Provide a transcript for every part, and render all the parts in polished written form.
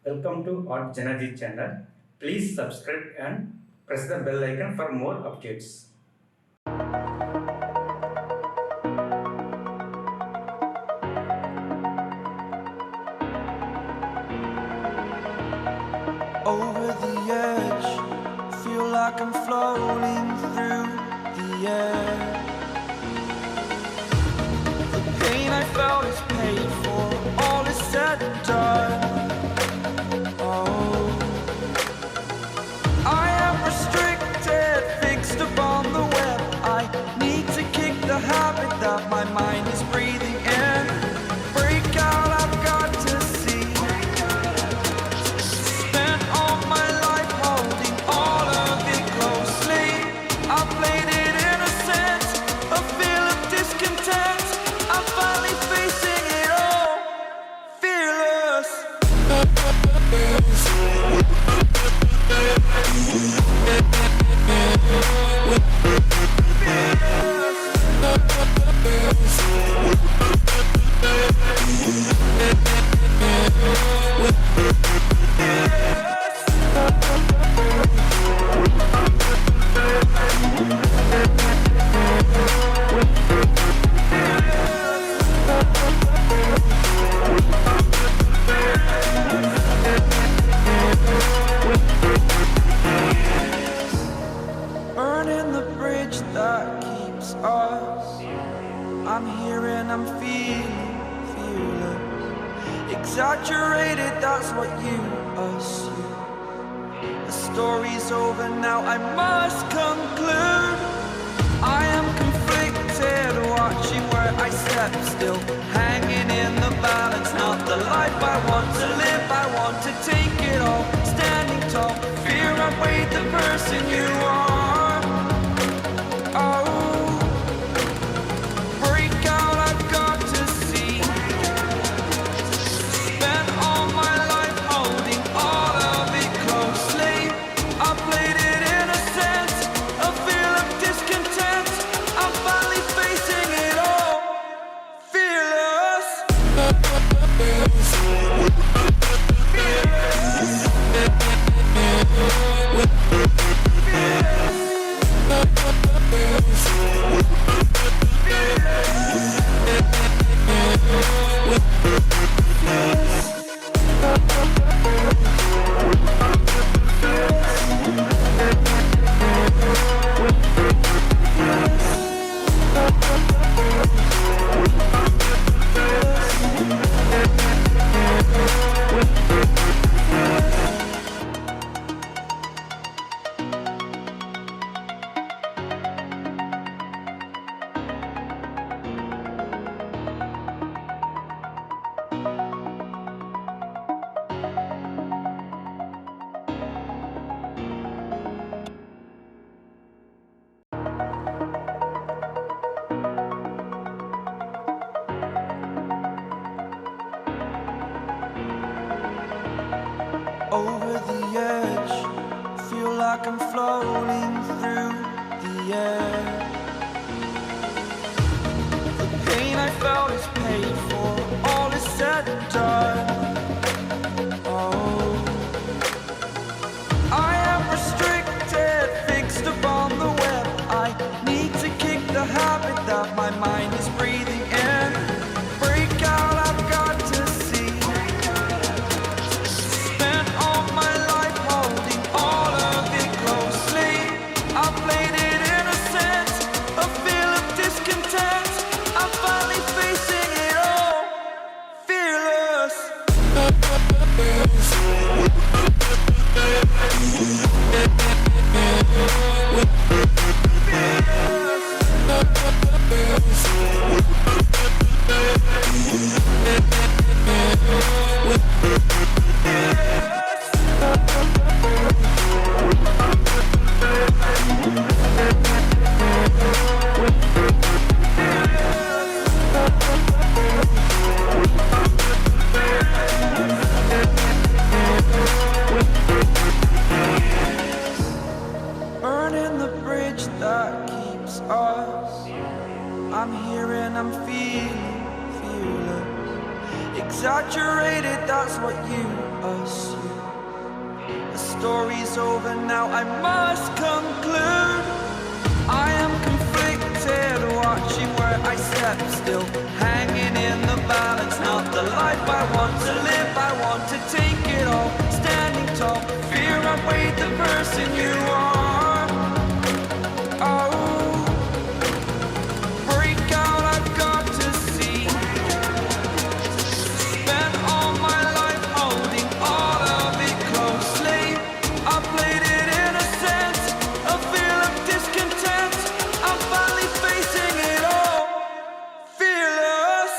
Welcome to artjanag channel. Please subscribe and press the bell icon for more updates. Over the edge, feel like I'm floating through the air. The pain I felt is paid for, all is said and done. Oh, I am restricted, fixed upon the web. I need to kick the habit that my mind is breathing in. Break out, I've got to see. Spent all my life holding all of it closely. I played it innocent, a feel of discontent. I'm finally facing it all, fearless. Burning the bridge that keeps us. I'm here and I'm feeling fearless. Exaggerated, that's what you assume. The story's over now, I must conclude. I am conflicted, watching where I step still, hanging in the balance. Not the life I want to live, I want to take it all. Standing tall, fear I weighed the person you are. Oh, break out, I've got to see. Spent all my life holding all of it closely. I played it innocent, a feel of discontent. I'm finally facing it all, fearless. Over the edge, feel like I'm floating through the air. The pain I felt is paid for, all is said and done. Oh, I am restricted, fixed upon the web. I need to kick the habit that my mind is breathing in. Break out, I've got to see. Spent all my life holding all of it closely. I played it innocent, a feel of discontent. I'm finally facing it all, fearless. Burning the bridge that keeps us. I'm here and I'm feeling fearless. exaggerated, that's what you assume. The story's over now, I must conclude. I am conflicted, watching where I step still, hanging in the balance. Not the life I want to live, I want to take it all. Standing tall, fear I've weighed the person you are. Oh, break out, I've got to see. Spent all my life holding all of it closely. I played it innocent, a feel of discontent. I'm finally facing it all, fearless.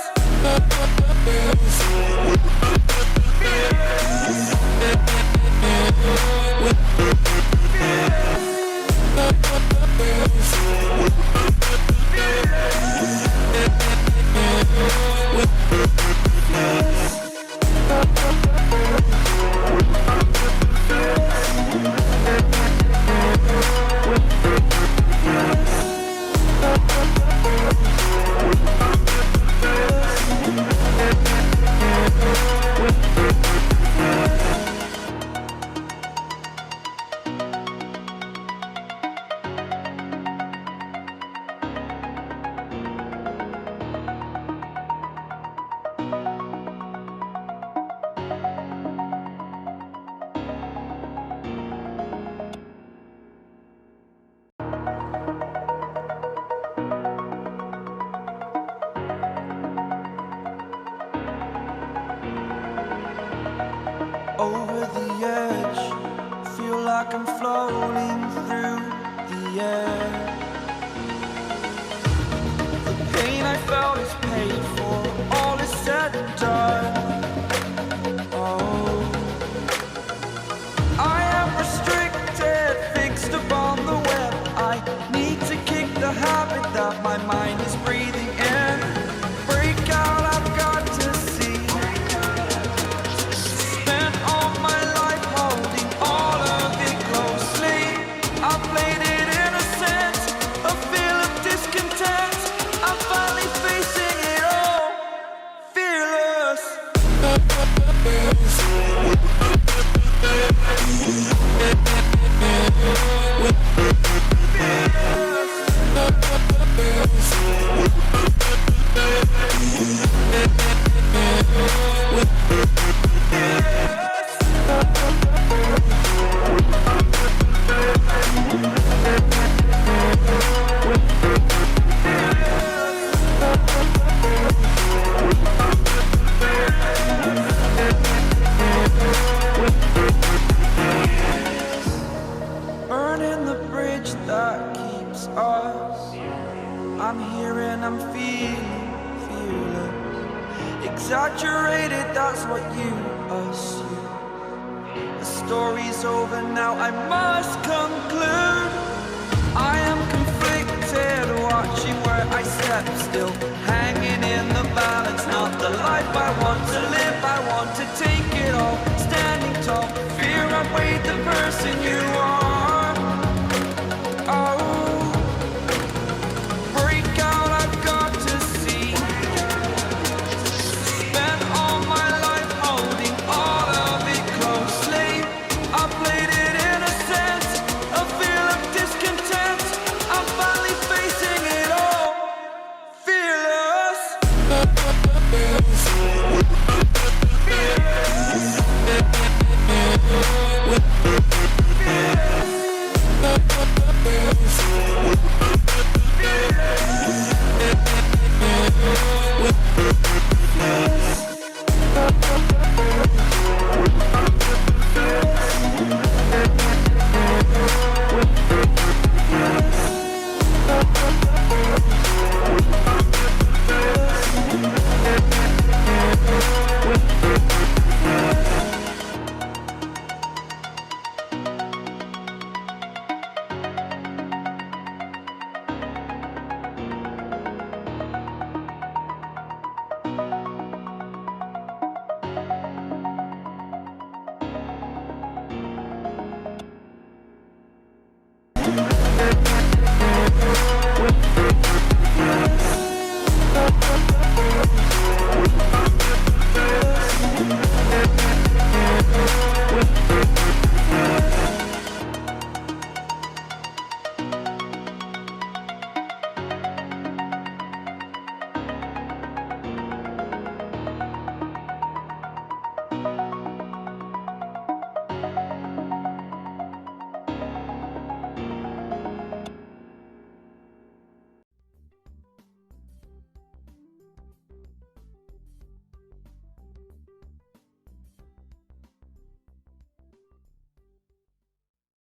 Over the edge, feel like I'm floating through the air. The pain I felt is paid for, all is said and done. Oh, I am restricted, fixed upon the web. I need to kick the habit that my mind is breathing in. Break out, I've got to see. Spent all my life holding all of it closely. I played it innocent, a feel of discontent. I'm finally facing it all, fearless. Burning the bridge that keeps us. I'm here and I'm feeling fearless. Exaggerated, that's what you assume. The story's over now, I must conclude. I am conflicted, watching where I step still, hanging in the balance. Not the life I want to live, I want to take it all. Standing tall, fear I've weighed the person you are. Oh, break out, I've got to see. Spent all my life holding all of it closely. I played it innocent, a feel of discontent. I'm finally facing it all, fearless. Fearless.